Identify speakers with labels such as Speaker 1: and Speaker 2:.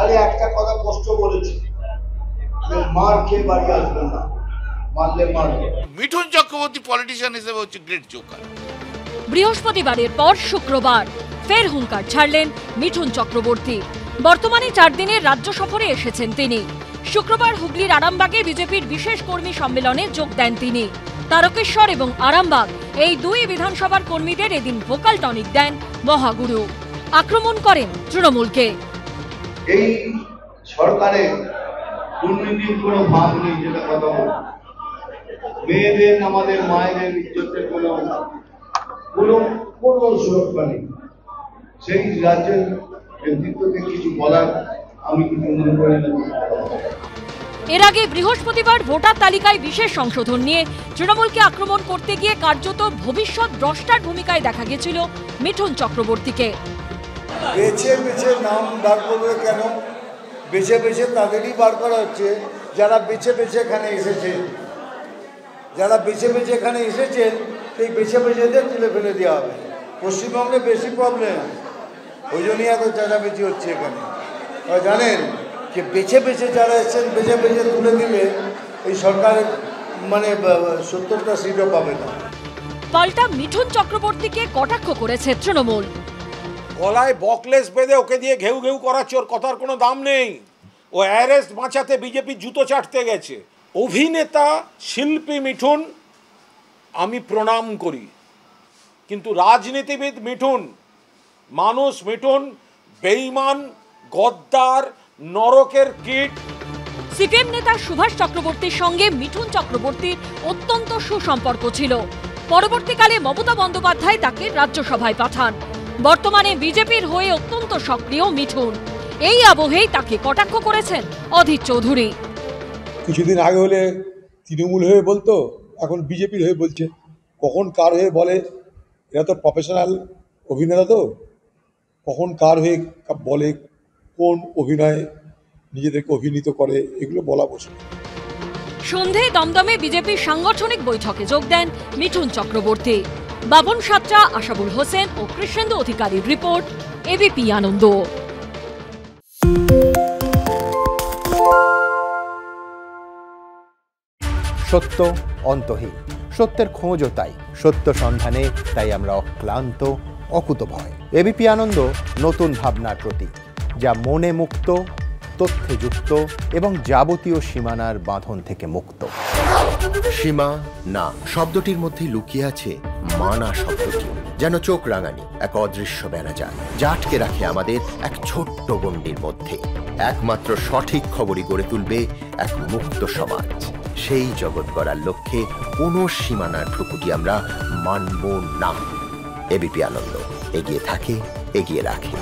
Speaker 1: খালি একটা কথা স্পষ্ট বলেছে, মার খেয়ে বাড়ি আসবে না, মারলে মারবে।
Speaker 2: মিঠুন চক্রবর্তী পলিটিশিয়ান হিসেবে হচ্ছে গ্রেট জোকার।
Speaker 3: বৃহস্পতিবারের পর শুক্রবার ফের হুঙ্কার ছাড়লেন মিঠুন চক্রবর্তী। বর্তমানে 4 দিনের রাজ্য সফরে এসেছেন তিনি। শুক্রবার হুগলির আরামবাগে বিজেপির বিশেষ কর্মী সম্মেলনে যোগ দেন তিনি। তারকেশ্বর এবং আরামবাগ এই দুই বিধানসভার কর্মীদের এদিন ভোকাল টনিক দেন মহাগুরু। আক্রমণ করেন তৃণমূলকে।
Speaker 1: এই সরকারের দুর্নীতির কোনো ভাব নেই, যেটা কথা বল, মেয়েদের আমাদের মায়েদের ইজ্জতের কোনো সুরক্ষা নেই। সেই রাজ্যের নেতৃত্বকে কিছু বলার আমি কিছু মনে করি না।
Speaker 3: এর আগে বৃহস্পতিবার ভোটার তালিকায় বিশেষ সংশোধন নিয়ে তৃণমূলকে আক্রমণ করতে গিয়ে কার্যত ভবিষ্যৎ দ্রষ্টার ভূমিকায় দেখা গেছিল মিঠুন চক্রবর্তীকে।
Speaker 4: বেছে বেছে নাম বার করবে কেন? বেছে বেছে তাদেরই বার করা হচ্ছে যারা বেছে বেছে এখানে এসেছেন। যারা বেছে বেছে এখানে এসেছেন সেই বেছে বেছেদের তুলে ফেলে দেওয়া হবে। পশ্চিমবঙ্গে বেশি প্রবলেম, ওই জন্যই এত চেঁচামেচি হচ্ছে এখানে। জানেন যে বেছে বেছে যারা এসেছেন বেছে বেছে তুলে দিলে এই সরকারের 70টা সিটও পাবে না।
Speaker 3: পাল্টা মিঠুন চক্রবর্তীকে কটাক্ষ করেছে তৃণমূল।
Speaker 5: গলায় বকলেস বেঁধে ওকে দিয়ে ঘেউ ঘেউ করাচ্ছে, ওর কথার কোনো দাম নেই। ও অ্যারেস্ট বাঁচাতে বিজেপি জুতো চাটতে গেছে। অভিনেতা শিল্পী মিঠুন আমি প্রণাম করি, কিন্তু রাজনীতিবিদ মিঠুন, মানুষ মিঠুন বেঈমান, গদ্দার, নরকের কীট।
Speaker 3: সিপিএম নেতা সুভাষ চক্রবর্তীর সঙ্গে মিঠুন চক্রবর্তীর অত্যন্ত সুসম্পর্ক ছিল। পরবর্তীকালে মমতা বন্দ্যোপাধ্যায় তাকে রাজ্যসভায় পাঠান। বর্তমানে বিজেপির হয়ে অত্যন্ত সক্রিয় মিঠুন। এই আবহেই তাকে কটাক্ষ করেছেন অধীর চৌধুরী।
Speaker 6: কিছুদিন আগে হলে তৃণমূল হয়ে বলতো, এখন বিজেপির হয়ে বলছে। কখন কার হয়ে বলে, এরা তো প্রফেশনাল অভিনেতা, তো কখন কার হয়ে বলে, কোন অভিনয় নিজেদেরকে অভিনীত করে, এগুলো বলা বসে।
Speaker 3: সন্ধে দমদমে বিজেপির সাংগঠনিক বৈঠকে যোগ দেন মিঠুন চক্রবর্তী। বাবন সাত্রা, আশাবুল হোসেন ও কৃষ্ণেন্দু অধিকারীর রিপোর্ট, এবিপি আনন্দ।
Speaker 7: সত্য অন্তহীন, সত্যের খোঁজও তাই, সত্য সন্ধানে তাই আমরা অক্লান্ত, অকুতভয়। এবিপি আনন্দ নতুন ভাবনার প্রতীক, যা মনে মুক্ত, তথ্যে যুক্ত এবং যাবতীয় সীমানার বাঁধন থেকে মুক্ত।
Speaker 8: সীমা না শব্দটির মধ্যে লুকিয়ে আছে মানা শব্দটি, যেন চোখ রাঙানি এক অদৃশ্য বেড়াজাল, যা আটকে রাখে আমাদের এক ছোট্ট গণ্ডির মধ্যে। একমাত্র সঠিক খবরই গড়ে তুলবে এক মুক্ত সমাজ। সেই জগৎ গড়ার লক্ষ্যে কোনো সীমানার ঠুকুটি আমরা মানব না। এবিপি আনন্দ এগিয়ে থাকে, এগিয়ে রাখে।